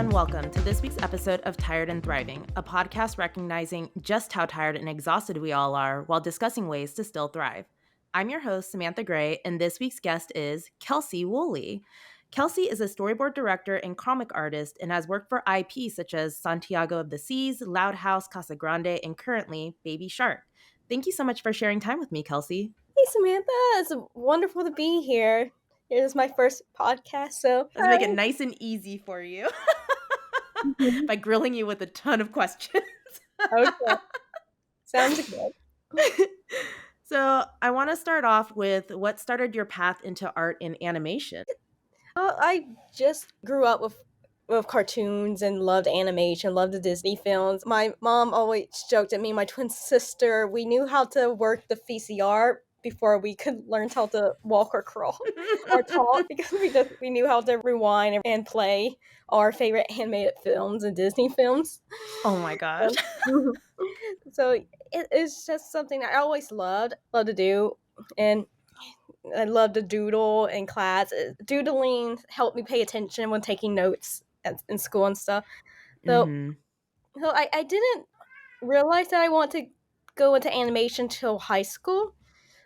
and welcome to this week's episode of Tired and Thriving, a podcast recognizing just how tired and exhausted we all are while discussing ways to still thrive. I'm your host, Samantha Gray, and this week's guest is Kelsey Wooley. Kelsey is a storyboard director and comic artist and has worked for IP such as Santiago of the Seas, Loud House, Casa Grande, and currently Baby Shark. Thank you so much for sharing time with me, Kelsey. Hey Samantha, it's wonderful to be here. It is my first podcast, so Let's make it nice and easy for you by grilling you with a ton of questions. Okay, sounds good. So I want to start off with what started your path into art and animation. I just grew up with cartoons and loved animation, loved the Disney films. My mom always joked at me, my twin sister, we knew how to work the VCR before we could learn how to walk or crawl or talk, because we knew how to rewind and play our favorite animated films and Disney films. Oh my gosh. So it's just something that I always loved to do, and I love to doodle in class. Doodling helped me pay attention when taking notes in school and stuff. So, Mhm. so I didn't realize that I want to go into animation till high school.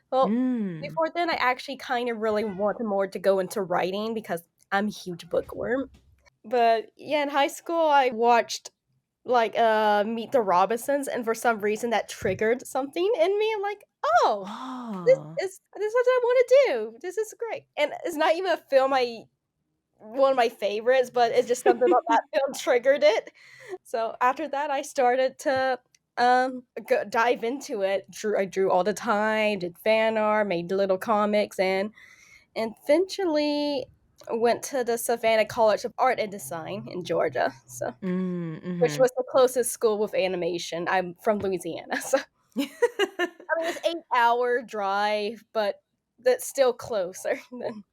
Well, Mm. before then, I actually kind of really wanted more to go into writing because I'm a huge bookworm. But yeah, in high school, I watched Meet the Robinsons, and for some reason that triggered something in me. I'm like, oh, Oh. this is what I want to do. This is great. And it's not even a film one of my favorites, but it's just something about that film triggered it. So after that, I started to dive into it. I drew all the time, did fan art, made little comics, and eventually went to the Savannah College of Art and Design in Georgia. So which Mhm. was the closest school with animation. I'm from Louisiana, so I mean, it's 8-hour drive, but that's still closer than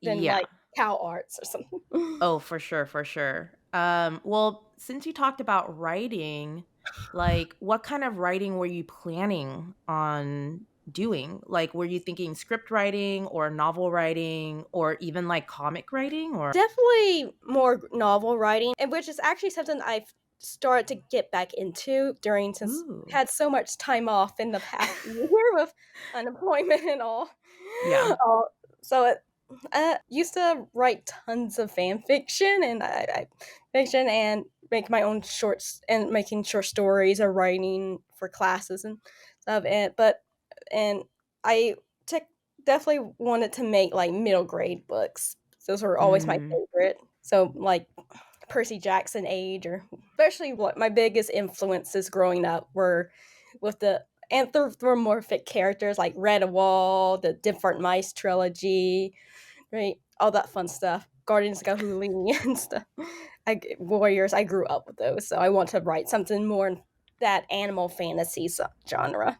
Yeah. like Cal Arts or something. Oh, for sure, for sure. Well, since you talked about writing, like what kind of writing were you planning on doing? Like were you thinking script writing or novel writing or even like comic writing or Definitely more novel writing, and which is actually something I've started to get back into during since Ooh. had so much time off in the past year with unemployment and all. Yeah. So used to write tons of fan fiction and fiction and make my own shorts and making short stories or writing for classes and stuff. And I took definitely wanted to make like middle grade books. Those were always my Mm. favorite. So like Percy Jackson age, or especially what my biggest influences growing up were with the anthropomorphic characters like Redwall, the Different Mice trilogy, right? All that fun stuff. Guardians of the Galaxy and stuff. Warriors, I grew up with those, so I want to write something more in that animal fantasy genre.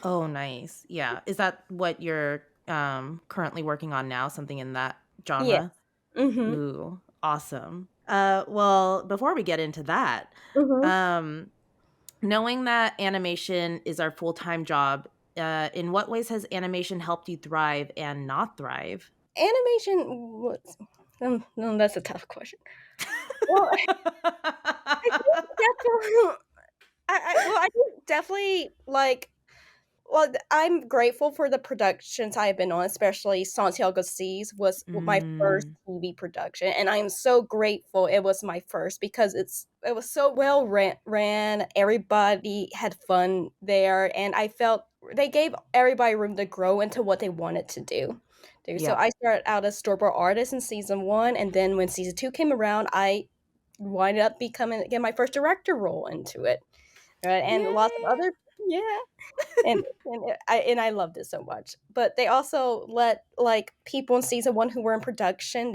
Oh, nice. Yeah. Is that what you're currently working on now? Something in that Yes. genre? Mm-hmm. Ooh, awesome. Well, before we get into that, Mm-hmm. um, knowing that animation is our full-time job, in what ways has animation helped you thrive and not thrive? Animation was no, that's a tough question. Well, I think definitely I think definitely, I'm grateful for the productions I have been on, especially Santiago Seas was my first Mm, TV production, and I am so grateful it was my first because it was so well ran, everybody had fun there, and I felt they gave everybody room to grow into what they wanted to do. So yep. I started out as storyboard artist in season 1, and then when season 2 came around, I winded up getting my first director role into it, right? And lots of Yay! other, yeah, and I loved it so much. But they also let like people in season 1 who were in production,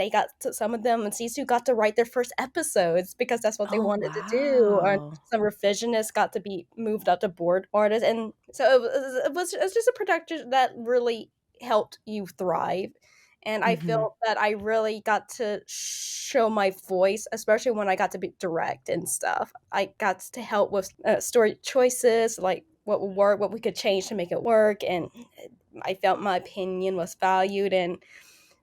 some of them in season 2 got to write their first episodes because that's what they Oh, wanted to do. Or wow. some revisionists got to be moved up to board artists, and so it was just a production that really helped you thrive. And I Mhm. felt that I really got to show my voice, especially when I got to be direct and stuff. I got to help with story choices, like what would work, what we could change to make it work, and I felt my opinion was valued. And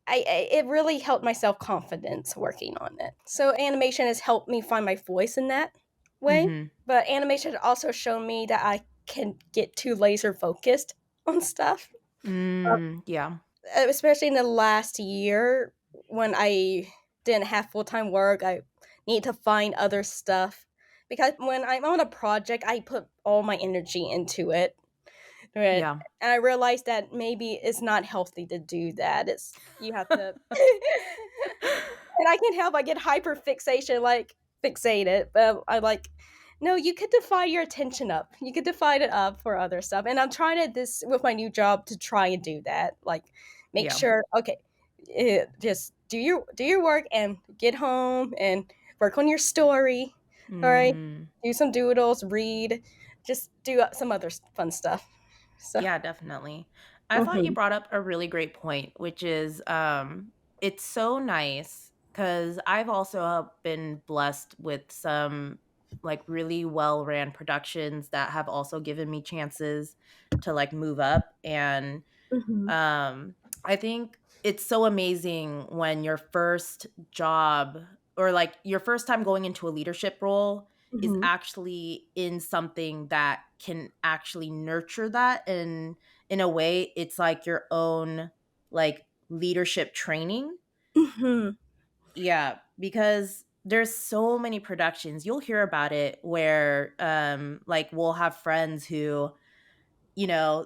it really helped my self-confidence working on it. So animation has helped me find my voice in that way, Mhm. but animation has also shown me that I can get too laser focused on stuff, Yeah. especially in the last year when I didn't have full-time work. I need to find other stuff because when I'm on a project, I put all my energy into it. Right. Yeah. And I realized that maybe it's not healthy to do that. It's you have to and I can't help I get hyper fixation, like fixated. But I like no, you could divide your attention up. You could divide it up for other stuff. And I'm trying to this with my new job to try and do that. Like make Yeah. sure, okay, just do your work and get home and work on your story. All right. Mm. Do some doodles, read, just do some other fun stuff. So Yeah, definitely. I thought you mhm, brought up a really great point, which is it's so nice cuz I've also been blessed with some like really well-ran productions that have also given me chances to like move up and mhm, um I think it's so amazing when your first job or like your first time going into a leadership role is mhm, actually in something that can actually nurture that and in a way it's like your own like leadership training. mhm, Yeah, because there's so many productions you'll hear about it where like we'll have friends who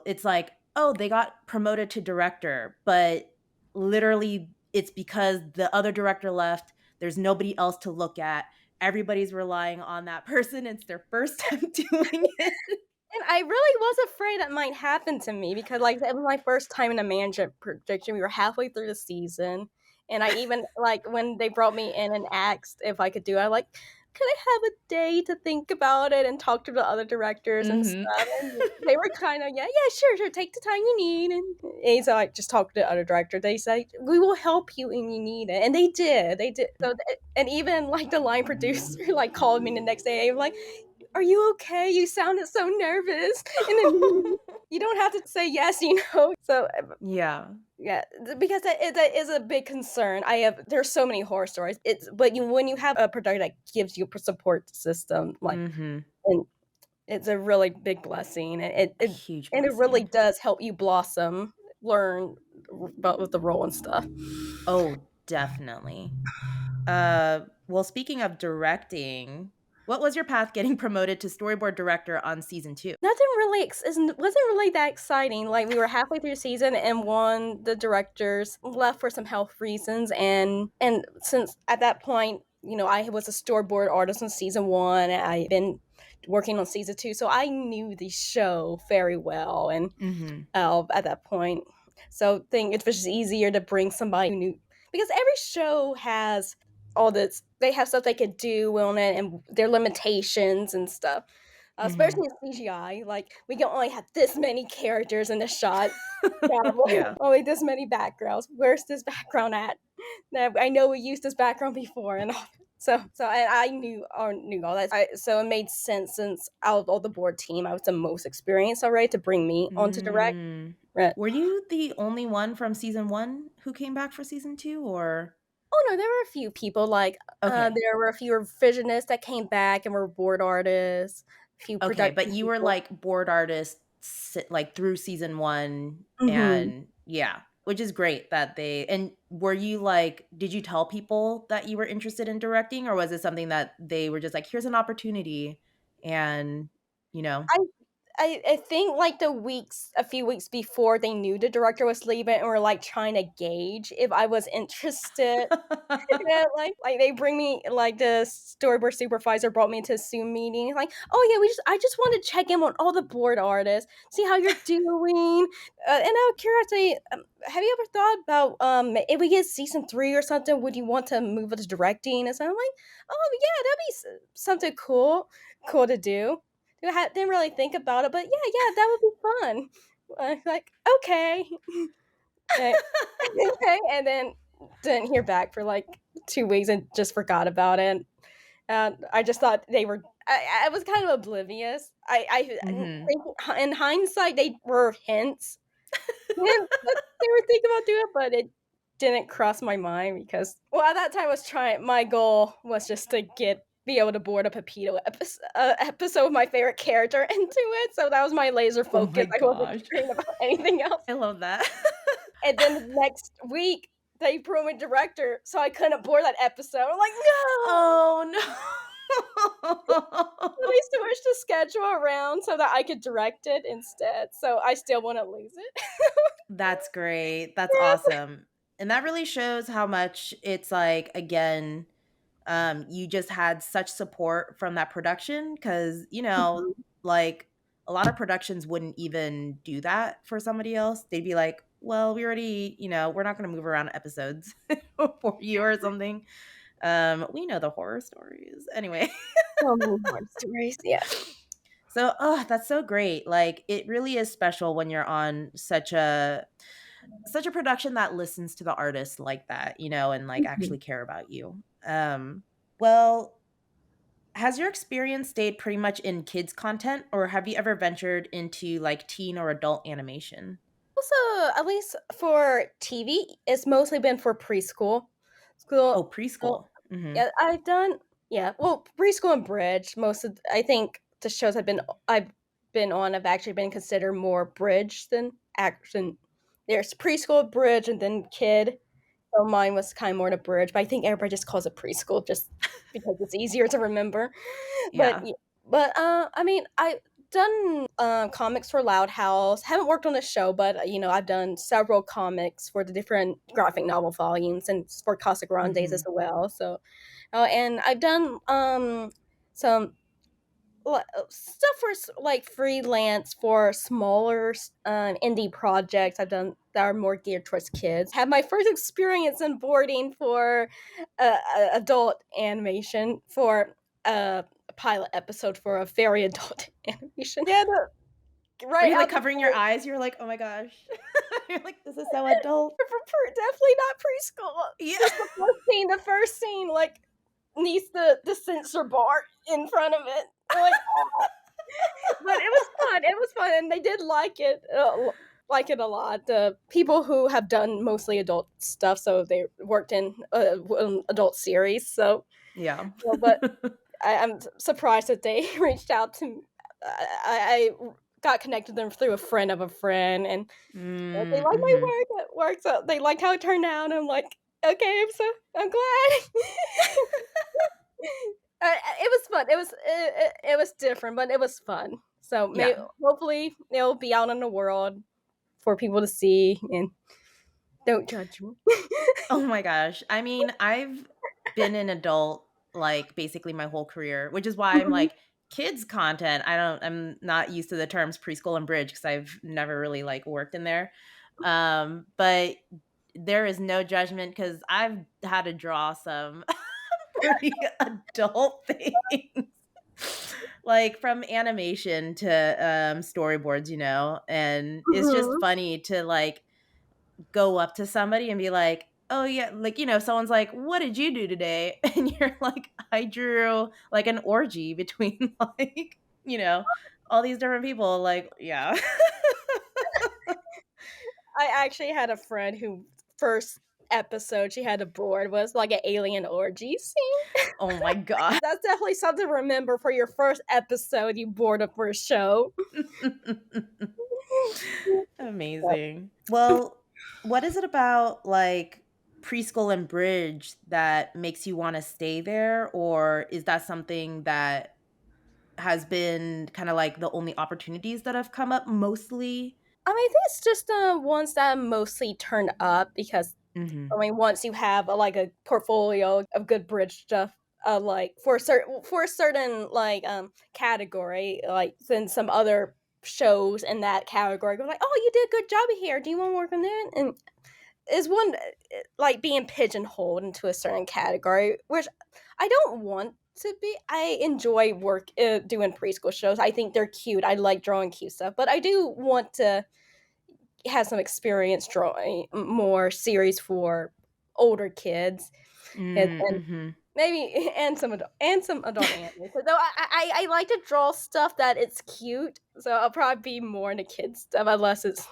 it's like, oh, they got promoted to director, but literally it's because the other director left. There's nobody else to look at. Everybody's relying on that person. It's their first time doing it. and I really was afraid that might happen to me because, like, it was my first time in a management prediction. We were halfway through the season, and I even like when they brought me in and asked if I could do it. I like, could I have a day to think about it and talk to the other directors and Mhm. stuff? And they were kind of yeah, sure, sure, take the time you need. And so I just talked to the other director. They said we will help you when you need it, and they did. They did. So, and even like the line producer like called me the next day. And like, are you okay? You sounded so nervous. And then you don't have to say yes, you know? So, Yeah. yeah, because that is a big concern. There's so many horror stories. But when you have a product that gives you a support system, like, Mhm. and it's a really big blessing. A huge And it really blessing. does help you blossom, learn about with the role and stuff. Oh, definitely. Well, speaking of directing, what was your path getting promoted to storyboard director on season 2? Nothing really wasn't really that exciting. Like we were halfway through the season, and one the directors left for some health reasons, and since at that point, I was a storyboard artist in season one. I've been working on season two, so I knew the show very well, and Mhm. at that point, so think it was just easier to bring somebody who knew because every show has all this. They have stuff they could do on it, and their limitations and stuff. Mhm. Especially in CGI, like we can only have this many characters in the shot. Got Yeah. only this many backgrounds. Where's this background at? Now, I know we used this background before, and all. So I knew all that. So it made sense since out of all the board team, I was the most experienced already to bring me on to direct. Mm. Right. Were you the only one from season 1 who came back for season 2 or Oh no, there were a few people like okay. there were a few revisionists that came back and were board artists. A few Okay, but production you were people. like board artist like through season 1 Hmm. and yeah, which is great that they and were you like did you tell people that you were interested in directing or was it something that they were just like here's an opportunity and you know? I think, like, a few weeks before they knew the director was leaving and were, like, trying to gauge if I was interested. Yeah, like, they bring me like, the storyboard supervisor brought me into a Zoom meeting, like, "Oh, yeah, I just wanna check in on all the board artists, see how you're doing." And out of curiosity, have you ever thought about, if we get season 3 or something, would you want to move into directing? And so I'm like, "Oh, yeah, that'd be something cool to do." Didn't really think about it, but yeah, that would be fun. Like, "Okay." Eh, okay, and then didn't hear back for, like, 2 weeks and just forgot about it. I just thought they were I was kind of oblivious. I Mhm. think in hindsight, they were hints that they were thinking about doing it, but it didn't cross my mind because, well, at that time I was trying. My goal was just to be able to board a Pepito episode of my favorite character into it. So that was my laser Oh my focus. I wasn't gosh. caring about anything else. I love that. And then the next week they promoted director, so I couldn't board that episode. I'm like, no. Oh So no. they switched the schedule around so that I could direct it instead. So I still want to lose it. That's great. That's awesome. And that really shows how much it's like, again, you just had such support from that production because, Mhm. like a lot of productions wouldn't even do that for somebody else. They'd be like, well, we already, we're not going to move around episodes for you or something. We know the horror stories. Anyway. So many more stories. Yeah. So, oh, that's so great. Like it really is special when you're on such a production that listens to the artist like that, and like Mhm. actually care about you. Well, has your experience stayed pretty much in kids content or have you ever ventured into like teen or adult animation? Also, at least for TV, it's mostly been for preschool. School, Oh, so, preschool. Mhm. yeah, I've done, yeah, well, preschool and bridge. I think the shows I've been on have actually been considered more bridge than action. There's preschool, bridge, and then kid. So mine was kind of more to bridge, but I think everybody just calls it preschool just because it's easier to remember. But Yeah. y but, I mean, I've done, comics for Loud House. Haven't worked on a show, but, I've done several comics for the different graphic novel volumes and for Casa Grandes as Mhm. well, so and I've done, some stuff for like freelance for smaller indie projects I've done that are more geared towards kids. Had my first experience in boarding for adult animation for a pilot episode for a very adult animation. Yeah, Were right you like out the covering your eyes? You were like, "Oh my gosh." You're like, "This is so adult." definitely not preschool. Yeah. Just the first scene, like needs the censor bar in front of it. Like, but it was fun, and they did like it a lot. The people who have done mostly adult stuff, so they worked in, adult series, so Yeah. but I'm surprised that they reached out to me. I got connected with them through a friend of a friend, and they Mm, liked my mhm. work at work, so they liked how it turned out, and I'm like, "Okay, I'm glad." It was fun. It was different, but it was fun. So Yeah. hopefully it'll be out in the world for people to see, and don't judge me. Oh my gosh. I mean, I've been an adult like basically my whole career, which is why I'm Mhm. like kids content. I'm not used to the terms preschool and bridge because I've never really like worked in there. But there is no judgment because I've had to draw some pretty adult things. Like from animation to storyboards, and it's just Mhm. funny to like go up to somebody and be like, "Oh yeah," like someone's like, "What did you do today?" And you're like, "I drew like an orgy between like all these different people." Like, yeah. I actually had a friend who first episode she had to board was like an alien orgy scene. Oh my god. That's definitely something to remember for your first episode you board up for a show. Amazing. Well, what is it about like preschool and bridge that makes you want to stay there, or is that something that has been kind of like the only opportunities that have come up mostly? I mean, I think it's just the ones that mostly turn up because Mhm. I mean, once you have like a portfolio of good bridge stuff, like for a certain like category, like then some other shows in that category go like, oh, you did a good job here. Do you want to work on that? And is one like being pigeonholed into a certain category, which I don't want to be. I enjoy doing preschool shows. I think they're cute. I like drawing cute stuff, but I do want to has some experience drawing more series for older kids Mm, and mhm. maybe and some adult anime. So though I like to draw stuff that it's cute, so I'll probably be more into kids stuff unless it's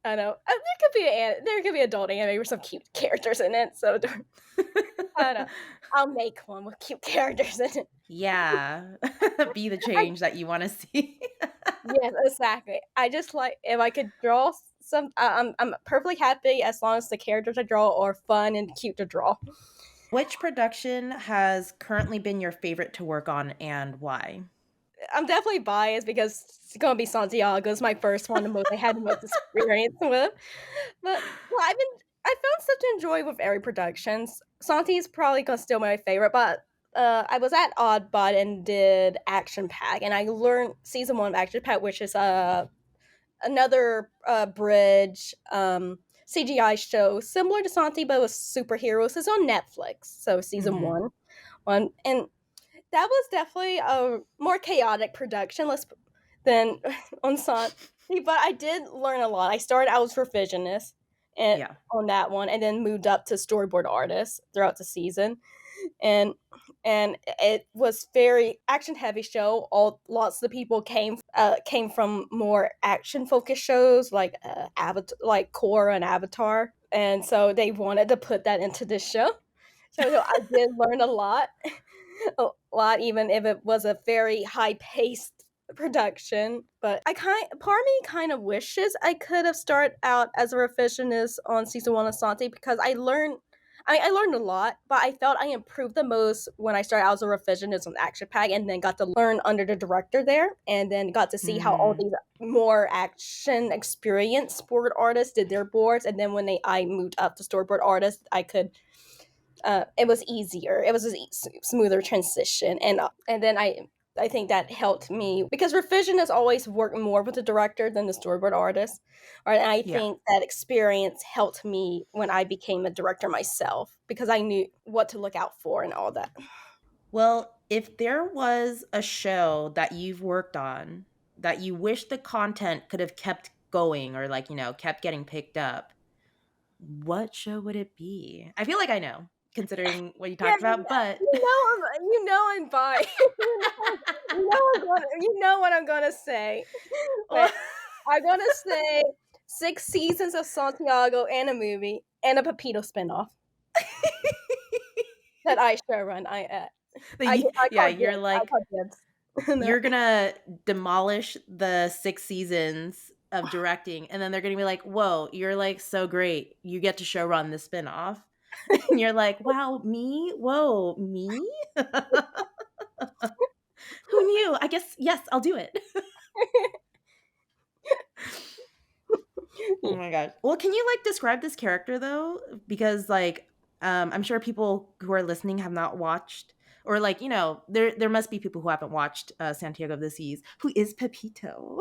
I know. There could be adult anime with some cute characters in it, so I don't know. I'll make one with cute characters in it. Yeah. Be the I change that you wanna see. Yes, exactly. I just like if I could draw some I'm perfectly happy as long as the characters I draw are fun and cute to draw. Which production has currently been your favorite to work on and why? I'm definitely biased because it's gonna be Santiago. It's my first one, the most I had the most experience with. But well, I found stuff to enjoy with every productions. Santi's probably gonna still my favorite, but I was at Oddbot and did Action Pack, and I learned season one of Action Pack, which is another bridge CGI show similar to Santi, but with superheroes. It's on Netflix, so season Mhm. one, and that was definitely a more chaotic production than on Santi, but I did learn a lot. I started out as revisionist and Yeah. on that one, and then moved up to storyboard artist throughout the season, and it was very action heavy show. All lots of the people came from more action focused shows like Avatar, like Korra and Avatar, and so they wanted to put that into this show. So I did learn a lot, even if it was a very high paced production. But part of me kind of wishes I could have started out as a revisionist on season one of Santi because I learned a lot, but I felt I improved the most when I started out as a revisionist on Action Pack and then got to learn under the director there and then got to see how all Mm. these more action experienced board artists did their boards. And then when I moved up to storyboard artist, I could it was easier. It was a smoother transition, and then I think that helped me because revision has always worked more with the director than the storyboard artist. Or and I Yeah. think that experience helped me when I became a director myself because I knew what to look out for and all that. Well, if there was a show that you've worked on that you wish the content could have kept going or like, kept getting picked up, what show would it be? I feel like I know, considering what you Yeah, talked about, but you know I'm bi. You know what I'm gonna say. well, Wait, I'm gonna say 6 seasons of Santiago and a movie and a Pepito spinoff that I share run. I yeah, call you're dibs. I like call dibs. No. you're gonna demolish the 6 seasons of directing, and then they're gonna be like, "Whoa, you're like so great. You get to show run the spinoff," and you're like, "Wow, me? Whoa, me? Who knew? I guess yes, I'll do it." Oh Yeah. my gosh. Well, can you like describe this character though? Because like I'm sure people who are listening have not watched or like, there must be people who haven't watched Santiago of the Seas. Who is Pepito?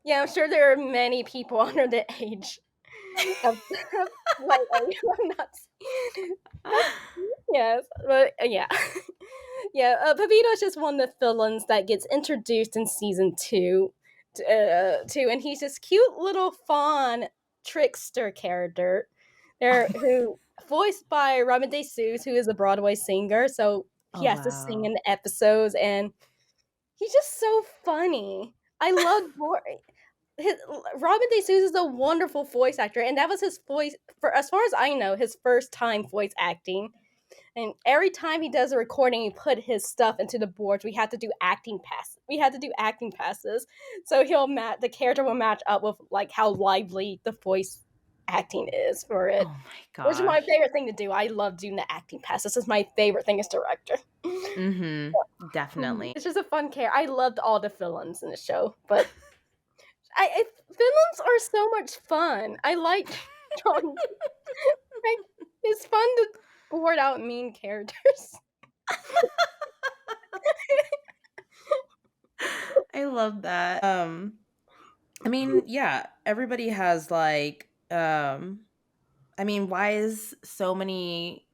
Yeah, I'm sure there are many people under the age of like I'm not yes, but yeah. Yeah, Pepito is just one of the villains that gets introduced in season two, and he's this cute little fawn trickster character there who voiced by Robin DeSuze, who is a Broadway singer. So he Oh has to sing in wow. the episodes, and he's just so funny. I love his, Robin DeSuze is a wonderful voice actor, and that was his voice for as far as I know, his first time voice acting. And every time he does a recording, he put his stuff into the boards. We had to do acting passes. We had to do acting passes, so the character will match up with like how lively the voice acting is for Oh it, my which is my gosh. favorite thing to do. I love doing the acting passes. This is my favorite thing as director. Mhm. Definitely. It's just a fun character. I loved all the villains in the show, but villains are so much fun. I like drawing. Like, it's fun to board out mean characters. I love that. I mean, yeah, everybody has like I mean, why is so many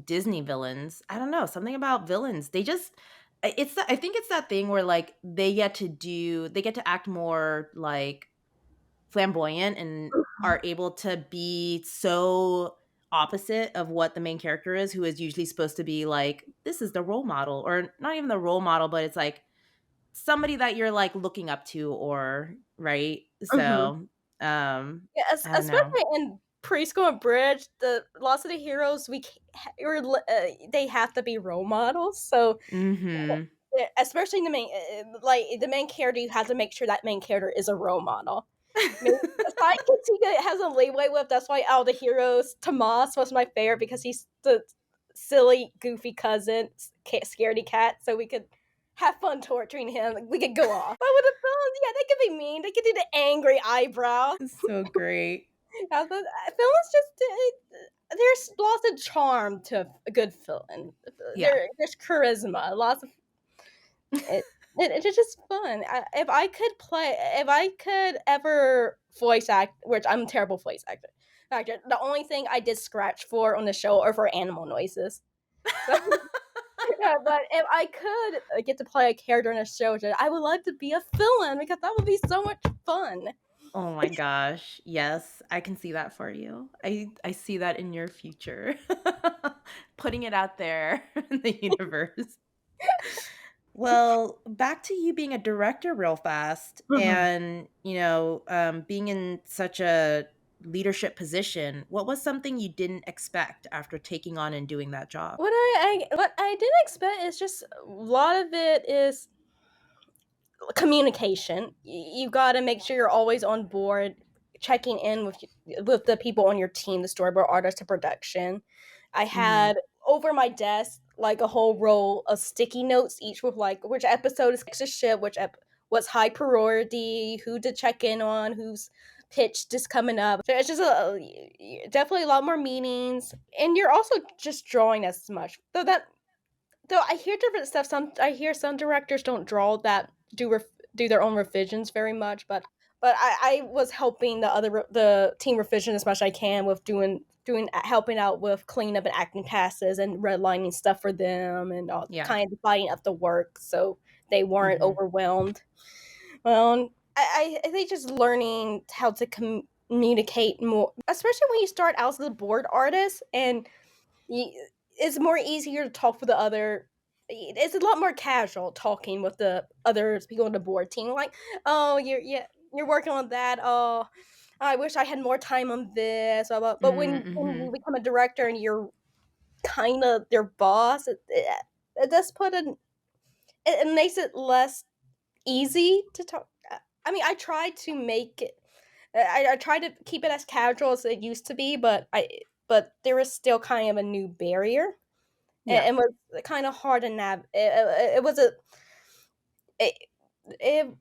Disney villains? I don't know, something about villains. I think it's that thing where like they get to act more like flamboyant and are able to be so opposite of what the main character is, who is usually supposed to be like, this is the role model, or not even the role model, but it's like somebody that you're like looking up to, or right. Mhm. So Yeah, I don't know. especially in preschool and bridge, the lots of the heroes they have to be role models. So Mhm. especially the main like the main character, you have to make sure that main character is a role model. Maybe the sidekicks has a leeway with. That's why out of the heroes, Tomas was my favorite because he's the silly, goofy cousin, scaredy cat. So we could have fun torturing him. Like, we could go off. But with the villains, yeah, they could be mean. They could do the angry eyebrow. So great. The villains just there's lots of charm to a good villain. Yeah. There's charisma, lots of it, it's just fun. If I could ever voice act, which I'm a terrible voice actor. The only thing I did scratch for on the show are for animal noises. So, yeah, but if I could get to play a character in a show, I would love to be a villain because that would be so much fun. Oh my gosh. Yes, I can see that for you. I see that in your future. Putting it out there in the universe. Well, back to you being a director real fast Mhm. and, being in such a leadership position. What was something you didn't expect after taking on and doing that job? What I didn't expect is just a lot of it is communication. You got to make sure you're always on board, checking in with the people on your team, the storyboard artist to production. I Mhm. had over my desk like a whole roll of sticky notes, each with like which episode is to ship, what's high priority, who to check in on, who's pitch just coming up. So it's just definitely a lot more meetings, and you're also just drawing as much. Though I hear different stuff. I hear some directors don't draw that do their own revisions very much, but I was helping the team revision as much as I can with doing helping out with cleanup and acting passes and redlining stuff for them and all, Yeah. kind of dividing up the work so they weren't Mhm. overwhelmed. Well, I think just learning how to communicate more, especially when you start out as a board artist and it's more easier to talk with the other. It's a lot more casual talking with the other people on the board team. Like, oh, you're working on that. Oh, I wish I had more time on this. But when you Mhm. become a director and you're kind of their boss, it does it makes it less easy to talk. I mean, I try to make it. I try to keep it as casual as it used to be, but there is still kind of a new barrier Yeah. and was kind of hard to it was a it,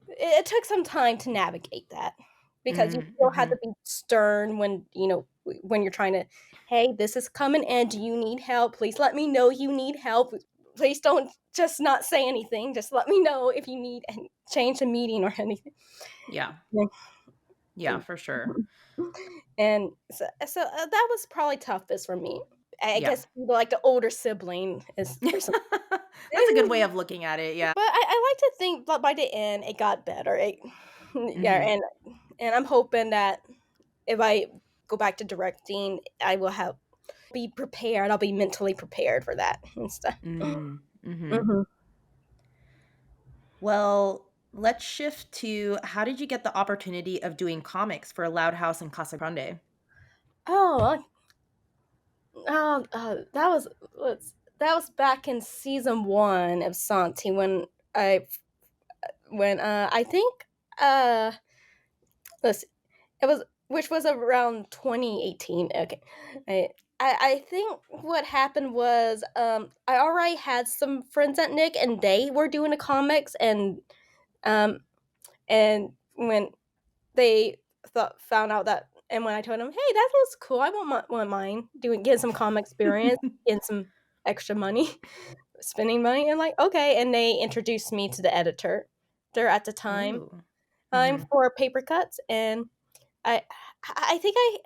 it took some time to navigate that because you still had to Mhm. be stern when when you're trying to, hey, this is coming in, do you need help, please let me know you need help, please don't just not say anything, just let me know if you need and change the meeting or anything. Yeah. Yeah. Yeah, for sure. And that was probably toughest for me. I Yeah. guess like the older sibling is for some. That's a good way of looking at it, yeah. But I like to think that by the end it got better. Yeah, Mhm. and I'm hoping that if I go back to directing, I will have be prepared. I'll be mentally prepared for that and stuff. Mhm. Mhm. Hmm. Well, let's shift to how did you get the opportunity of doing comics for Loud House and Casa Grande? Oh, that was back in season one of Santi when I think uh let's it was which was around 2018. Okay. I think what happened was I already had some friends at Nick and they were doing the comics um and when they found out that and when I told them, hey, that was cool, I want mine doing get some comic experience, getting some extra money, spending money, and like okay, and they introduced me to the editor there at the time Ooh. Mhm. for paper cuts and I I think I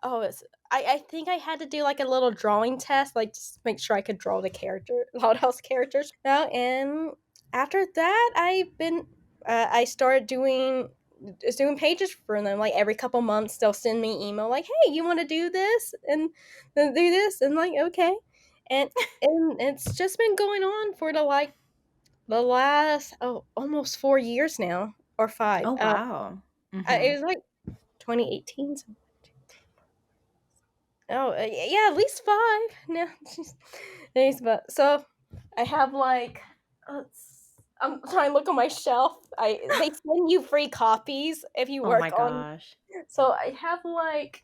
oh it's I think I had to do like a little drawing test, like just make sure I could draw the character, Loud House characters. And after that, I started doing pages for them. Like every couple months, they'll send me email like, "Hey, you want to do this and then do this?" And like, okay, and and it's just been going on for the last almost 4 years now or five. Oh, wow. It Mhm. was like 2018. Oh, yeah, at least 5. No, thanks, but so I have like, I'm trying to look on my shelf. They send you free copies if you Oh my work on. gosh. So I have like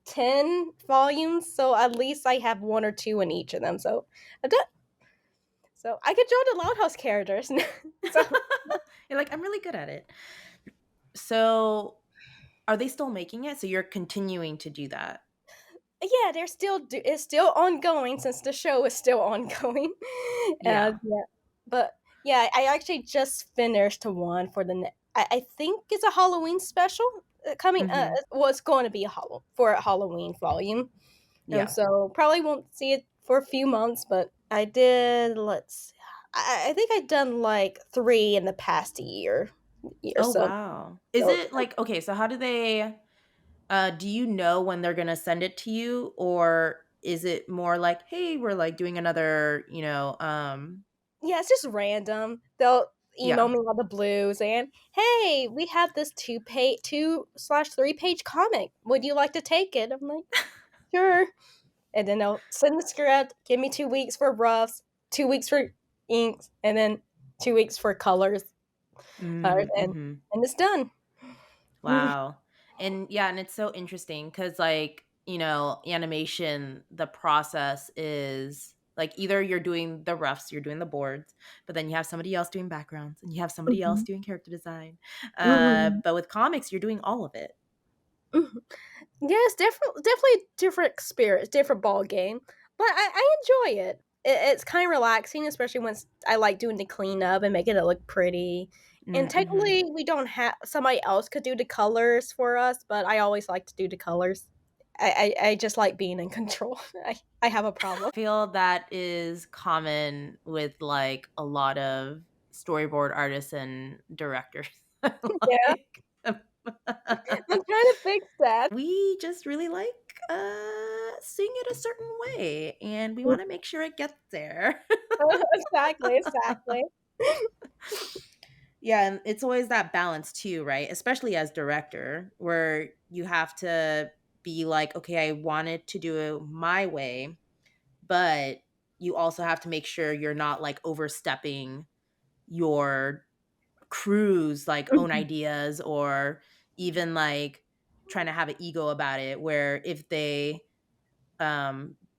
10 volumes. So at least I have 1 or 2 in each of them. So I've done. So I could draw the Loud House characters. So You're like, I'm really good at it. So, are they still making it? So you're continuing to do that? yeah, it's still ongoing since the show is still ongoing. Yeah. Yeah, but yeah, I actually just finished one for I think it's a Halloween special coming. Mhm. Well, it's going to be for a Halloween volume, and Yeah. so probably won't see it for a few months. But I did. I think I've done like 3 in the past year or Oh so. wow. Is So it like okay, so how do they do you know when they're going to send it to you, or is it more like, "Hey, we're like doing another, yeah, it's just random. They'll email yeah." me on the blue saying, "Hey, we have this 2/3 page comic. Would you like to take it?" I'm like, "Sure." And then they'll send the script, give me 2 weeks for roughs, 2 weeks for inks, and then 2 weeks for colors, Mm, and mhm. it's done. Wow. And yeah, and it's so interesting because, like, animation, the process is like either you're doing the roughs, you're doing the boards, but then you have somebody else doing backgrounds and you have somebody else Mhm. doing character design. Mhm. But with comics, you're doing all of it. Mhm. Yes, definitely different experience, different ball game. But I enjoy it. It's kind of relaxing, especially once I like doing the cleanup and making it look pretty. And Mm-hmm. technically, we don't have somebody else could do the colors for us, but I always like to do the colors. I just like being in control. I have a problem. Feel that is common with like a lot of storyboard artists and directors. Yeah, Like, I'm trying to fix that. we just really like seeing it a certain way and we want to make sure it gets there. Exactly, exactly. Yeah, and it's always that balance too, right? Especially as director, where you have to be like, okay, I wanted to do it my way, but you also have to make sure you're not like overstepping your crew's like own ideas, or even like trying to have an ego about it, where if they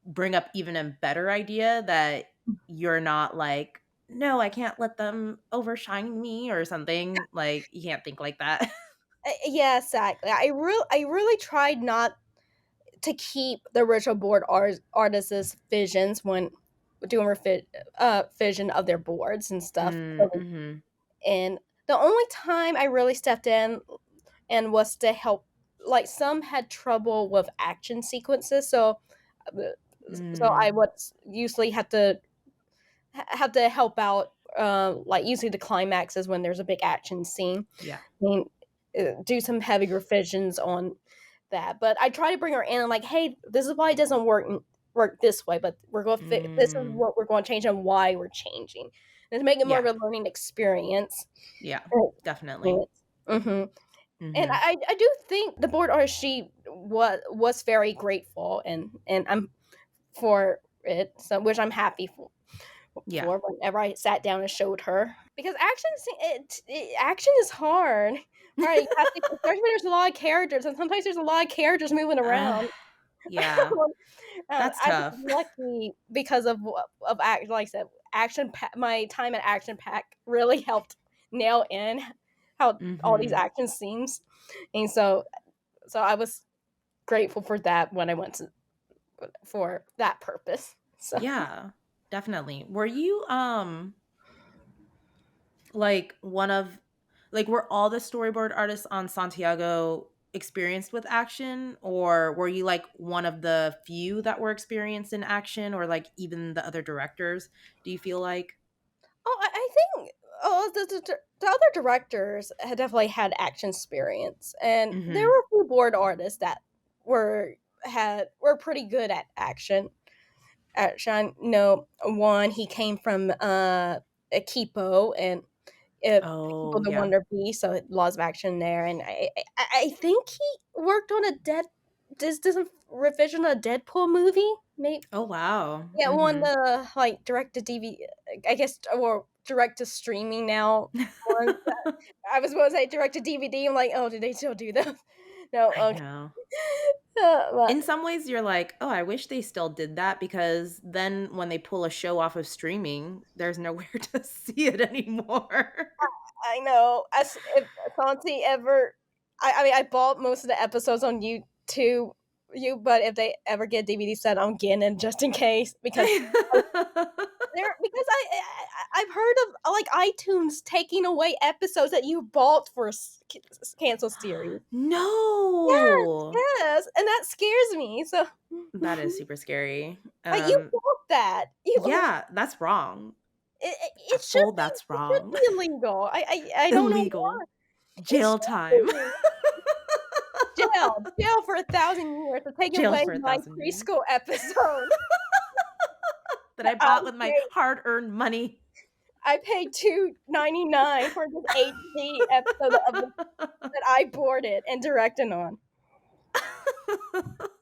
bring up even a better idea, that you're not like, no, I can't let them overshine me or something. Like, you can't think like that. Yeah, exactly. I really tried not to keep the original artists' visions when doing vision of their boards and stuff. Mm-hmm. And the only time I really stepped in and was to help, like some had trouble with action sequences, uh, so I Mm. would usually have to help out. Like usually the climax is when there's a big action scene. Yeah. I mean, do some heavy revisions on that. But I try to bring her in and like, hey, this is why it doesn't work this way, but we're going to this is Mm. what we're going to change and why we're changing, and to make it more Yeah. of a learning experience. Yeah. Definitely. Mm-hmm. And Mm-hmm. I do think the board artist, she was very grateful, and I'm for it, so which I'm happy Yeah. for whenever I sat down and showed her, because action is hard. Right, you have to, especially when there's a lot of characters, and sometimes there's a lot of characters moving uh, around. yeah. That's I was tough. lucky because of act. Like I said, my time at Action Pack really helped nail in how all these Mm-hmm. action scenes, and so I was grateful for that when I went to for that purpose. So Yeah, definitely. Were you like one of like were all the storyboard artists on Santiago experienced with action, or were you like one of the few that were experienced in action, or like even the other directors, do you feel like? I think the other directors had definitely had action experience, and there Mhm. were a few board artists that were pretty good at action. Action, no one he came from Akipo, and Oh, People the yeah. Wonder Beast, so Laws of Action there, and I think he worked on a this a revision of a Deadpool movie, maybe. Oh, wow. Yeah, one Mhm. the, like, direct to DVD, I guess, or direct to streaming now ones that I was gonna say direct to DVD, I'm like, "Oh, do they still do those?" No, I okay. know. But In some ways, you're like, "Oh, I wish they still did that," because then when they pull a show off of streaming, there's nowhere to see it anymore. I know, as if Santi ever I mean, I bought most of the episodes on YouTube, but if they ever get DVD set, I'm getting it just in case because there because I've heard of, like, iTunes taking away episodes that you bought for canceled series. Yes, No! yes, and that scares me, so That is super scary. like, you bought that. You Yeah, that's wrong. it should Oh, be that's wrong. illegal. I don't know why. Illegal. It Jail should time. be. Jail for 1,000 years for taking Jail away for my 1,000 years. preschool episode That that I bought with my hard-earned money. I paid $2.99 for this HD episode of the that I boarded and directed on.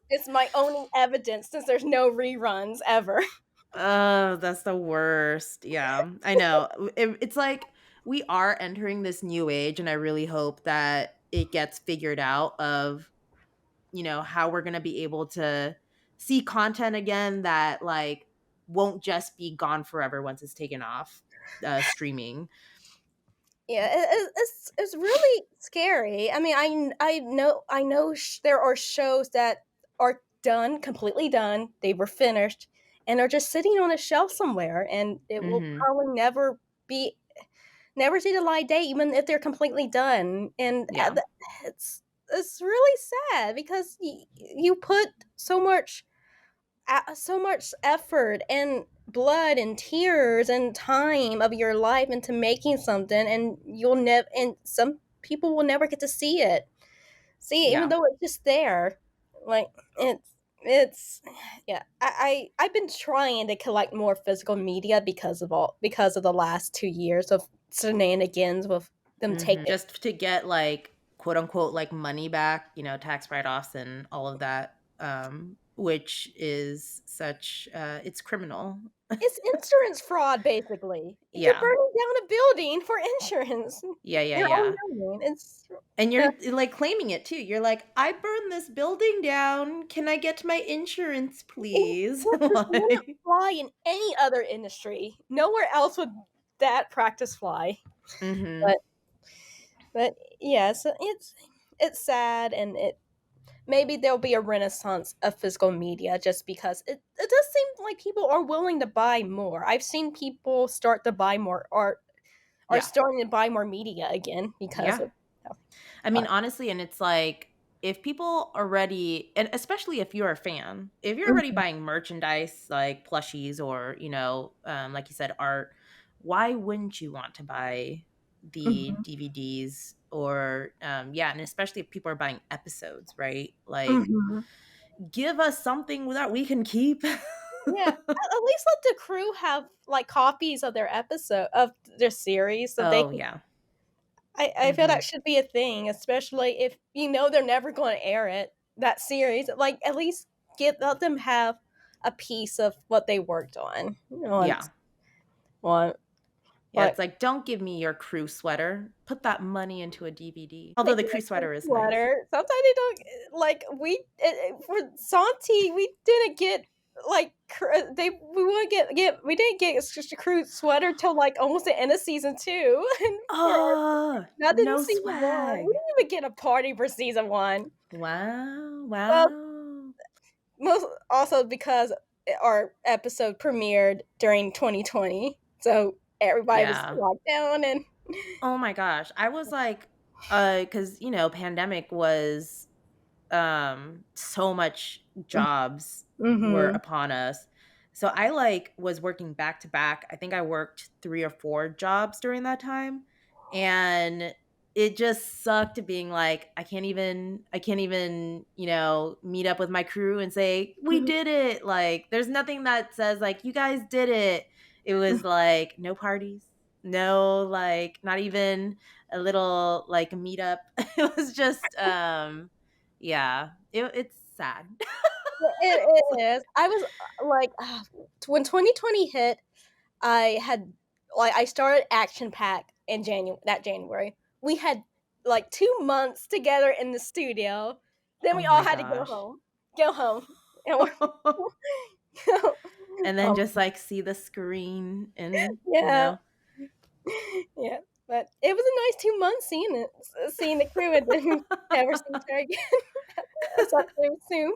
It's my only evidence since there's no reruns ever. Oh, that's the worst. Yeah, I know. It's like we are entering this new age, and I really hope that it gets figured out of, how we're gonna be able to see content again that, like, won't just be gone forever once it's taken off streaming. Yeah, it's really scary. I mean, I know there are shows that are done, completely done. They were finished, and are just sitting on a shelf somewhere, and it will Mhm. probably be never see the light day, even if they're completely done. And Yeah. it's really sad because you put so much effort and blood and tears and time of your life into making something, and you'll never and some people will never get to see it even Yeah. though it's just there. Like, it's yeah, I've been trying to collect more physical media because of the last 2 years of shenanigans with them Mhm. taking. Just to get, like, quote unquote, like, money back, tax write-offs and all of that, which is such it's criminal. It's insurance fraud, basically. You're Yeah. burning down a building for insurance. Yeah, yeah, Your own yeah. building. And Uh, you're, like, claiming it too. You're like, "I burned this building down. Can I get my insurance, please?" Injustice wouldn't Like. fly in any other industry. Nowhere else would that practice fly. Mhm. But but yeah, so it's sad, and it maybe there'll be a renaissance of physical media just because it does seem like people are willing to buy more. I've seen people start to buy more art, are Yeah. starting to buy more media again because Yeah. of I mean, but honestly, and it's like, if people already, and especially if you're a fan, if you're already Mhm, buying merchandise like plushies or, like you said, art, why wouldn't you want to buy the mhm, DVDs or, yeah, and especially if people are buying episodes, right? Like, mhm. give us something that we can keep. Yeah, at least let the crew have, like, copies of their series so they Oh, can yeah. I feel Hmm. that should be a thing, especially if you know they're never gonna air that series, like, at least let them have a piece of what they worked on Yeah. on Yeah, like it's like, don't give me your crew sweater. Put that money into a DVD. Although the making crew a crew sweater is nice. sweater. Sometimes they don't like, for Santi, we didn't get, like, we wanna we didn't get a crew sweater till, like, almost the end of season 2, and for our Oh, nothing in no season 1. We swag. didn't even get a party for season 1. Wow, Well, wow. most also because our episode premiered during 2020, so everybody was Yeah. locked down and Oh my gosh. I was like, because pandemic was, so much jobs were Mhm. upon us. So I, like, was working back to back. I think I worked 3 or 4 jobs during that time, and it just sucked being like, I can't even, meet up with my crew and say, "We Mhm. did it." Like, there's nothing that says, like, "You guys did it." It was like, no parties, No, like not even a little like meetup. It was just yeah, it's sad. It is. I was like, when 2020 hit, I had I started Action Pack in January. We had like 2 months together in the studio. Then we Oh all my had to go gosh. home. Go home. And And then um, just like see the screen and, yeah, yeah. But it was a nice 2 months seeing the crew, and then never seen her again. Aside from Zoom.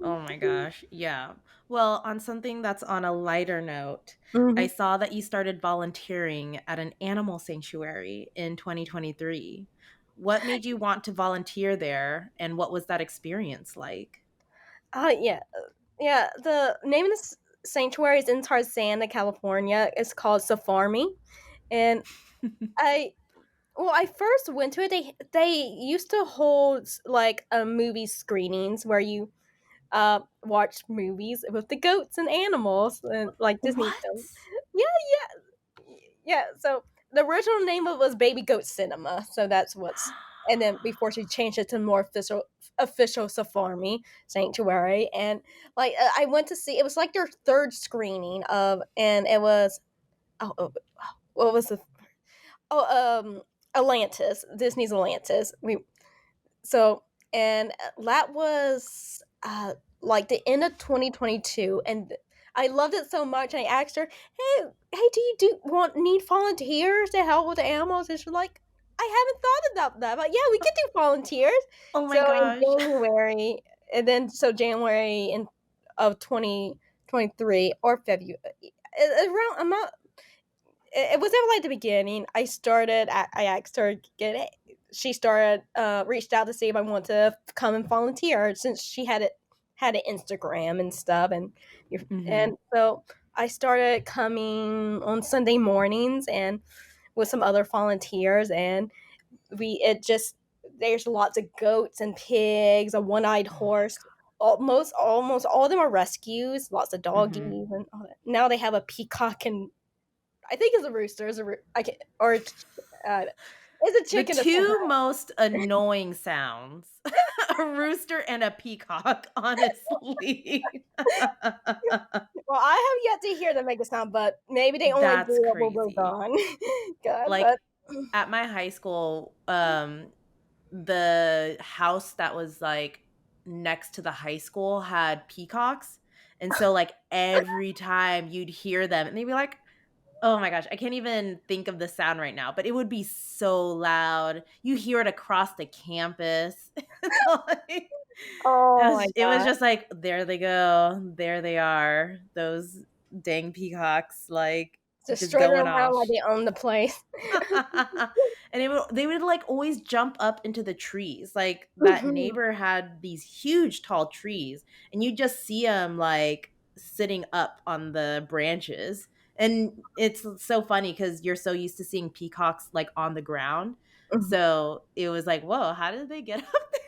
Oh my gosh. Yeah. Well, on something that's on a lighter note, I Mhm. saw that you started volunteering at an animal sanctuary in 2023. What made you want to volunteer there and what was that experience like? Yeah, yeah. The name of this sanctuary is in Tarzana, California. It's called Safari, and I I first went to it. They used to hold like movie screenings where you watch movies with the goats and animals and like Disney films. What? Yeah, yeah. So the original name of it was Baby Goat Cinema. So that's what's and then before she changed it to more official Safari Sanctuary, and I went to see it was like their third screening of, and it was what was the Atlantis, Disney's Atlantis. So and that was like the end of 2022, and I loved it so much. I asked her, hey, do you need volunteers to help with the animals? And she's like, I haven't thought about that, but yeah, we could do volunteers. Oh my So in gosh. January, and then so January of 2023 or February, around I'm not it was never like the beginning. I asked her get it. She started reached out to see if I want to come and volunteer since she had an Instagram and stuff, Mhm. and so I started coming on Sunday mornings and with some other volunteers, and we it just there's lots of goats and pigs, a one-eyed Oh my horse. Almost all of them are rescues. Lots of god. Mhm. doggies, and all that. Now they have a peacock, and I think it's a rooster. I can or it's a The chicken. Depends. two most annoying sounds, a rooster and a peacock, honestly. Well, I have yet to hear them make a sound, but maybe they only That's do it when we're crazy. gone. God, Like but at my high school, the house that was like next to the high school had peacocks. And so like every time you'd hear them and they'd be like, oh my gosh, I can't even think of the sound right now, but it would be so loud. You hear it across the campus. It's like oh my it was god, just like, there they go. There they are. Those dang peacocks, like, just just strutting going around like off. they own the place. And they would like always jump up into the trees. Like that Mhm, neighbor had these huge tall trees, and you just see them like sitting up on the branches. And it's so funny because you're so used to seeing peacocks like on the ground. mhm. So it was like, whoa, how did they get up there?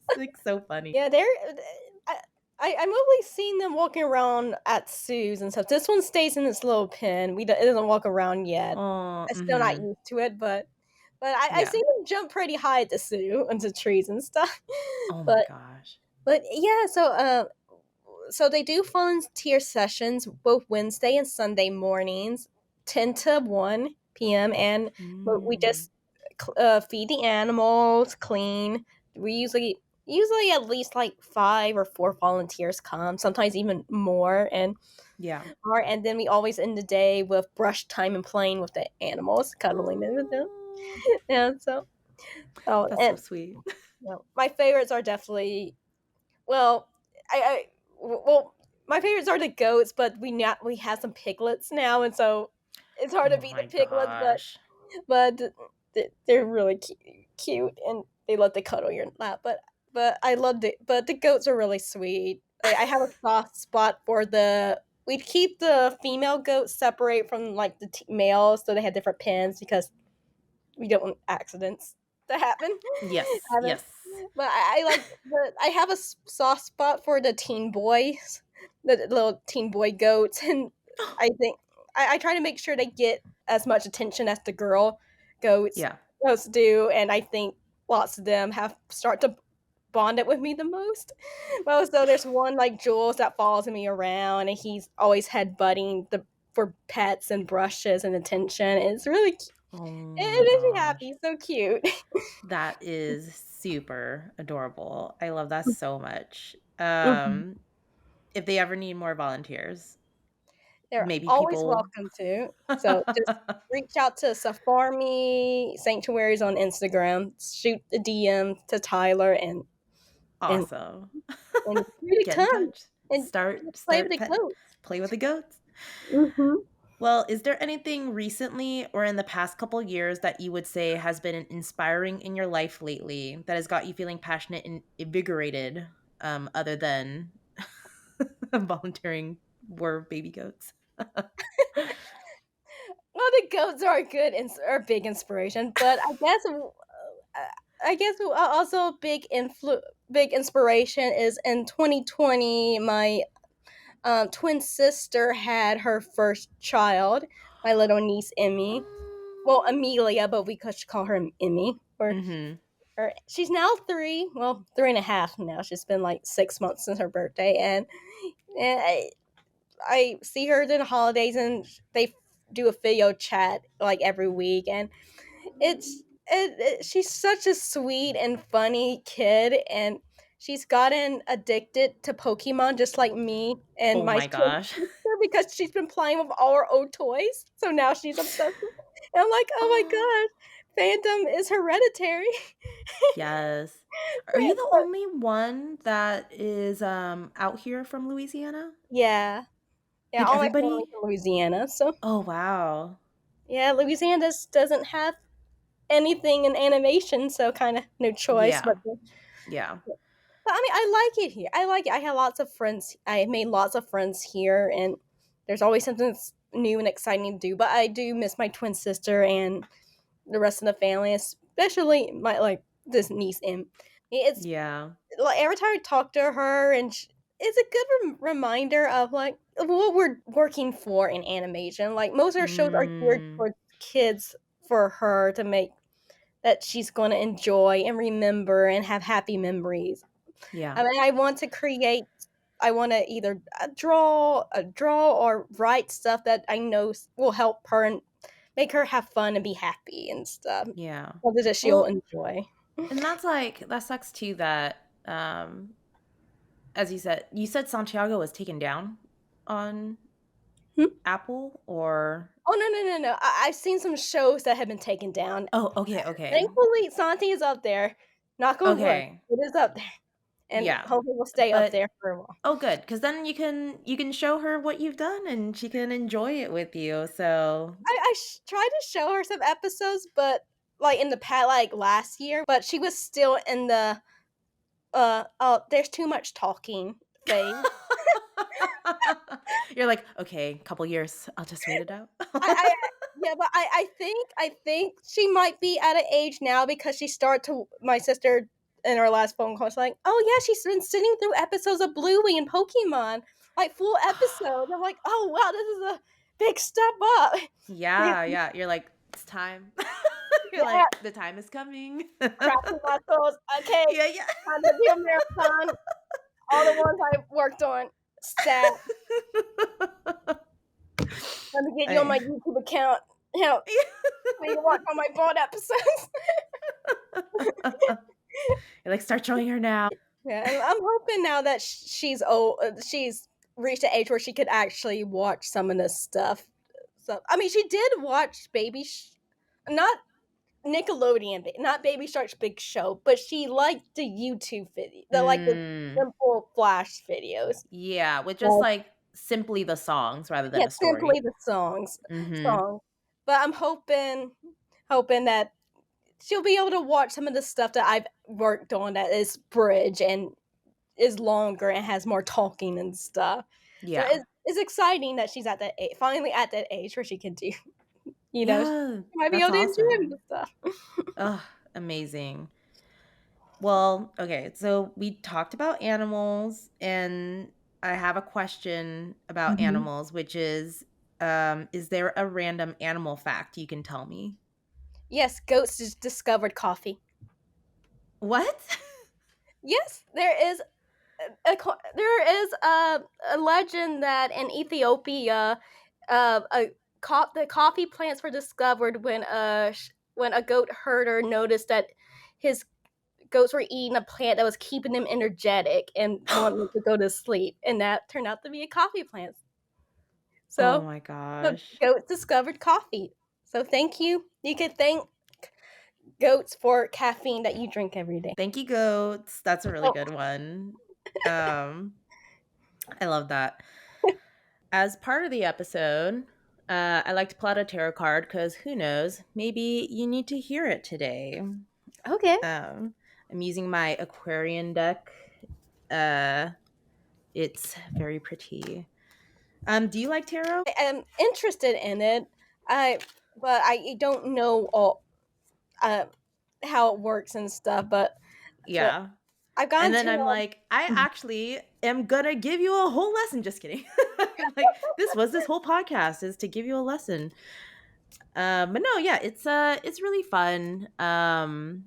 It's like so funny. Yeah, I, I'm only seeing them walking around at zoos and stuff. This one stays in its little pen. It doesn't walk around yet. Oh, I'm still not mm-hmm. used to it, but I Yeah. see them jump pretty high at the zoo into trees and stuff. Oh my But gosh. yeah, so they do volunteer sessions both Wednesday and Sunday mornings, 10 to 1 p.m. And we Mm. just feed the animals, clean. We usually at least like 5 or 4 volunteers come, sometimes even more, Yeah. and then we always end the day with brush time and playing with the animals, cuddling with them. Oh, Yeah, so that's so and sweet. my favorites are definitely well, I well, my favorites are the goats, but we have some piglets now, and so it's hard to Oh beat the my piglets, gosh. but they're really cute, and they love to cuddle your lap. But I love the goats are really sweet. I have a soft spot for the. We'd keep the female goats separate from like the males, so they had different pens because we don't want accidents to happen. Yes, happen. yes. But I like I have a soft spot for the teen boys, the little teen boy goats, and I think. I try to make sure they get as much attention as the girl goats Yeah. goats do, and I think lots of them have start to bond it with me the most. Well, so there's one like Jules that follows me around, and he's always headbutting the for pets and brushes and attention. It's really Oh it my makes me gosh. happy. So cute. That is super adorable. I love that so much. Mhm. If they ever need more volunteers, They're maybe always people. welcome to. So just reach out to Safarmi Sanctuaries on Instagram. Shoot the DM to Tyler and Awesome. and really Get in come touch. and Start play with start the pet goats. play with the goats. Mhm. Well, is there anything recently or in the past couple years that you would say has been inspiring in your life lately that has got you feeling passionate and invigorated, other than volunteering for baby goats? Well, the goats are good and are a big inspiration, but I guess also a big inspiration is in 2020. My twin sister had her first child, my little niece Emmy. Well, Amelia, but we could call her Emmy. Mhm. Or she's now 3, well, 3.5 now. She's been like 6 months since her birthday, and I see her during the holidays, and they do a video chat like every week, and she's such a sweet and funny kid, and she's gotten addicted to Pokemon just like me and Oh my my twin gosh. sister because she's been playing with all our old toys. So now she's obsessed. And I'm like, oh Oh, my gosh, fandom is hereditary. yes. Are you the only one that is, out here from Louisiana? Yeah, yeah, Did all my family's everybody? from Louisiana, so Oh, wow. yeah, Louisiana doesn't have anything in animation, so kind of no choice Yeah. but to. Yeah. But I mean, I like it here. I like it. I have lots of friends. I made lots of friends here, and there's always something that's new and exciting to do. But I do miss my twin sister and the rest of the family, especially my like this niece. And it's Yeah. like every time I talk to her, and it's a good reminder of like what we're working for in animation. Like most of our shows are geared Mm. for kids for her to make that she's going to enjoy and remember and have happy memories. Yeah. I mean, I want to create. I want to either draw or write stuff that I know will help her and make her have fun and be happy and stuff. Yeah. Something that she'll Well, enjoy. and that's like that sucks too that, as you said Santiago was taken down on Hmm? Apple or. Oh no! I've seen some shows that have been taken down. Oh, okay, okay. Thankfully, Santi is up there. Knock on wood, Okay. it is up there, and Yeah. hopefully will stay up But there for a while. oh good, cuz then you can show her what you've done and she can enjoy it with you. So, I tried to show her some episodes, but like in the past, like last year, but she was still in the oh, there's too much talking phase. you're like, "Okay, couple years. I'll just wait it out." I yeah, but I think she might be at an age now because she started to my sister in our last phone call. She's like, oh yeah, she's been sitting through episodes of Bluey and Pokemon, like full episodes. I'm like, oh wow, this is a big step up. Yeah, yeah. You're like, "It's time." You're Yeah, like, "The time is coming." crafting muscles. Okay, Yeah, yeah. time to do a marathon. All the ones I worked on. Stat. Let me get you on my I YouTube account. Help. So you can watch all my bald episodes. You're like, "Start showing her now." Yeah, and I'm hoping now that she's old, she's reached the age where she could actually watch some of this stuff. So, I mean, she did watch not Nickelodeon, not Baby Shark's Big Show, but she liked the YouTube video, the Mm. simple flash videos. Yeah, with just, Like, like, simply the songs rather than yeah, a simply story. the Mhm. song. But I'm hoping that she'll be able to watch some of the stuff that I've worked on that is bridge and is longer and has more talking and stuff. So Yeah. it's exciting that she's at that finally at that age where she can do, she Yeah, might be that's able to enjoy the awesome. stuff. Ugh, amazing. Well, okay, so we talked about animals, and I have a question about Mhm. animals, which is Is there a random animal fact you can tell me? Yes, goats just discovered coffee. What? Yes, there is a legend that in Ethiopia, the coffee plants were discovered when when a goat herder noticed that his goats were eating a plant that was keeping them energetic and wanting them to go to sleep, and that turned out to be a coffee plant. Oh So my the gosh. goats discovered coffee. So thank you. You could thank goats for caffeine that you drink every day. Thank you, goats. That's a really Oh, good one. Um, I love that. As part of the episode, I like to pull out a tarot card because who knows, maybe you need to hear it today. okay. I'm using my Aquarian deck. Uh, it's very pretty. Do you like tarot? I am interested in it. I but I don't know all uh, how it works and stuff. But Yeah. I've And gone then to I'm like, I actually am gonna give you a whole lesson. Just kidding. Like this whole podcast is to give you a lesson. But no, yeah, it's really fun. And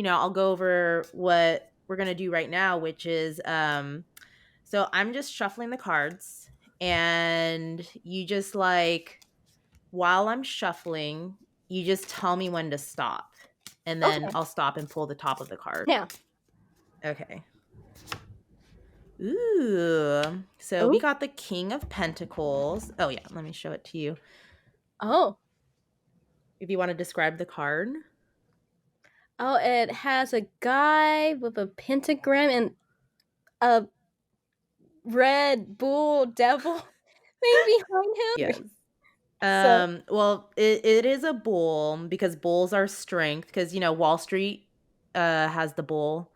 I'll go over what we're gonna do right now, which is so I'm just shuffling the cards, and you just like while I'm shuffling, you just tell me when to stop, and then okay. I'll stop and pull the top of the card. Now, Okay. Ooh. So we oh, got the King of Pentacles. Oh yeah, let me show it to you. oh, If you want to describe the card. oh! It has a guy with a pentagram and a red bull devil thing behind Yes. him. So Well, it is a bull because bulls are strength because Wall Street has the bull.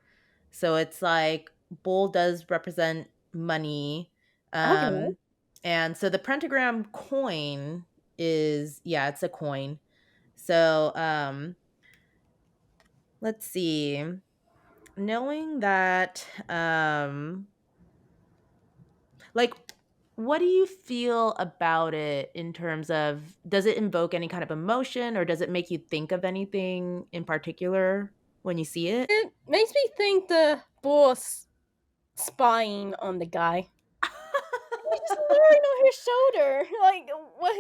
So it's like bull does represent money. okay. Um and so the pentagram coin is, yeah, it's a coin. So let's see. Knowing that like what do you feel about it in terms of, does it invoke any kind of emotion or does it make you think of anything in particular when you see it? It makes me think the bull's spying on the guy. He's just leering on his shoulder, like what?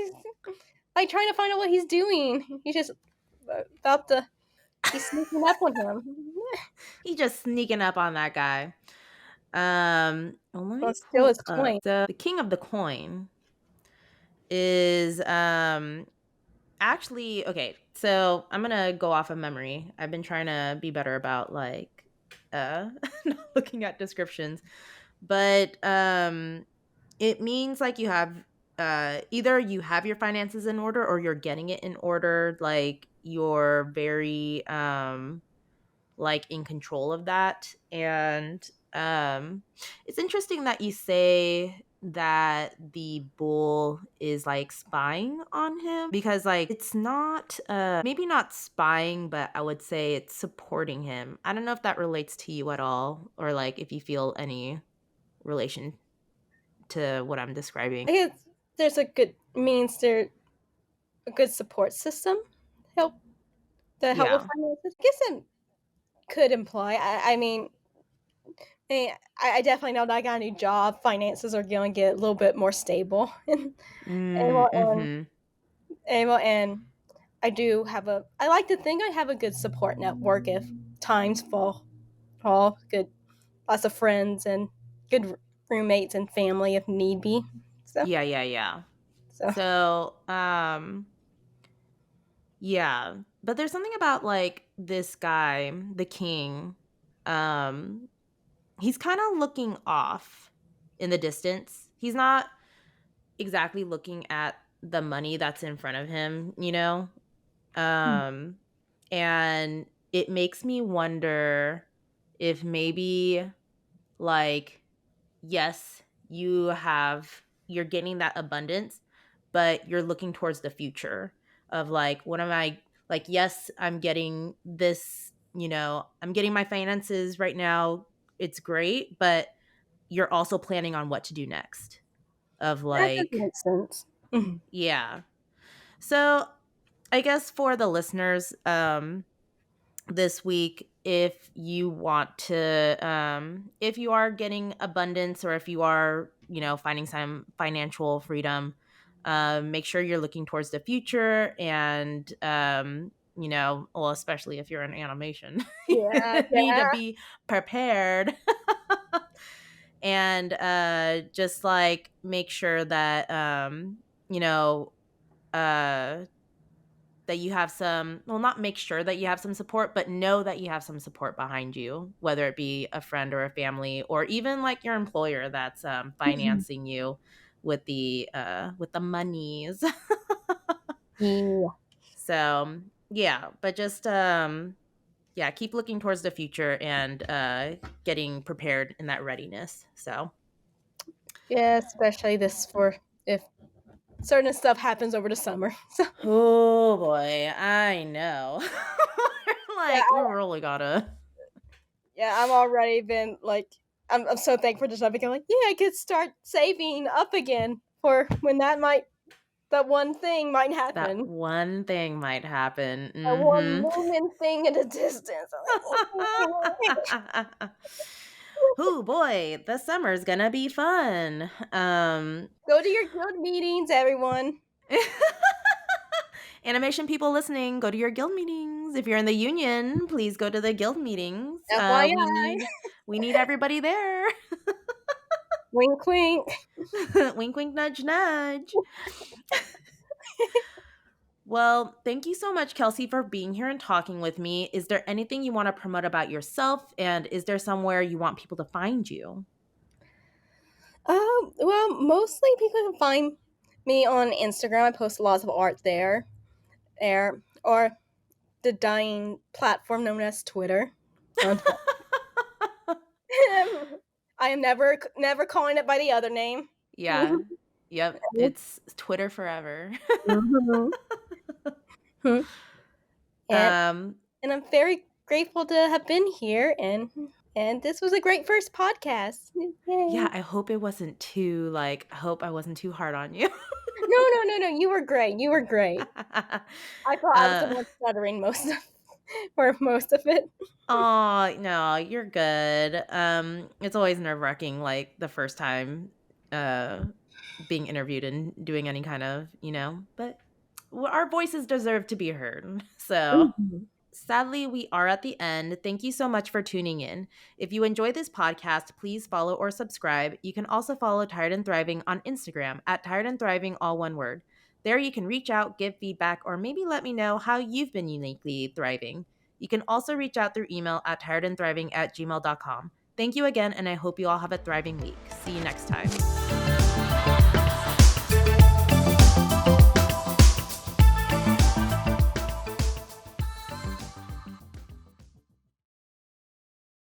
Like trying to find out what he's doing. He's just about to. He's sneaking up on him. He just sneaking up on that guy. Let Gonna me steal pull his up coin. the king of the coin is actually okay. So I'm gonna go off of memory. I've been trying to be better about like not looking at descriptions, but it means like you have either you have your finances in order or you're getting it in order, like you're very like in control of that. And it's interesting that you say that the bull is like spying on him because like it's not maybe not spying, but I would say it's supporting him. I don't know if that relates to you at all or like if you feel any relation to what I'm describing. I guess there's a good means there a good support system help to help with Yeah. finances. I guess it could imply. I definitely know that I got a new job. Finances are going to get a little bit more stable, and Mm-hmm. and I do have a. I like to think I have a good support network if times fall. Good, lots of friends and good roommates and family if need be. So Yeah, yeah, yeah. so So, yeah, but there's something about like this guy, the king. Um, he's kind of looking off in the distance. He's not exactly looking at the money that's in front of him. Um, and it makes me wonder if maybe like yes, you're getting that abundance, but you're looking towards the future of like, what am I like? Yes, I'm getting this, I'm getting my finances right now. It's great, but you're also planning on what to do next of that does like, make sense. Mhm. Yeah. So I guess for the listeners, this week, if you want to, if you are getting abundance, or if you are, finding some financial freedom, make sure you're looking towards the future. And well, especially if you're in animation, Yeah, you need to yeah. be prepared. And just like make sure that you know uh that you have some, well, not make sure that you have some support, but know that you have some support behind you, whether it be a friend or a family, or even like your employer that's Mhm. financing you with the monies. Yeah. So yeah, but just yeah, keep looking towards the future and getting prepared in that readiness. So Yeah, especially this for if certain stuff happens over the summer. So oh boy, I know. yeah, Like we really gotta. yeah, I'm already been like, I'm so thankful for this. I've become like, yeah, I could start saving up again for when that one thing might That happen. one thing might happen. That one Mhm. looming thing in the distance. I'm like, Oh boy, the summer's gonna be fun. go to your guild meetings, everyone. Animation people listening, go to your guild meetings. If you're in the union, please go to the guild meetings. We FYI, need everybody there. wink, wink. Wink, wink, nudge, nudge. Well, thank you so much, Kelsey, for being here and talking with me. Is there anything you want to promote about yourself? And is there somewhere you want people to find you? Well, mostly people can find me on Instagram. I post lots of art there, or the dying platform known as Twitter. I am never calling it by the other name. Yeah. Yep. It's Twitter forever. Mhm. Mhm. and um, and I'm very grateful to have been here, and this was a great first podcast. yeah, Yay! I hope it wasn't too I hope I wasn't too hard on you. No, no, no, no. You were great. You were great. I thought I was the uh, one stuttering most of for most of it. oh, no, you're good. It's always nerve-wracking, like the first time uh being interviewed and doing any kind of, but our voices deserve to be heard. So Mhm. sadly, we are at the end. Thank you so much for tuning in. If you enjoy this podcast, please follow or subscribe. You can also follow Tired and Thriving on Instagram at Tired and Thriving, all one word. There you can reach out, give feedback, or maybe let me know how you've been uniquely thriving. You can also reach out through email at tiredandthriving@gmail.com. Thank you again, and I hope you all have a thriving week. See you next time.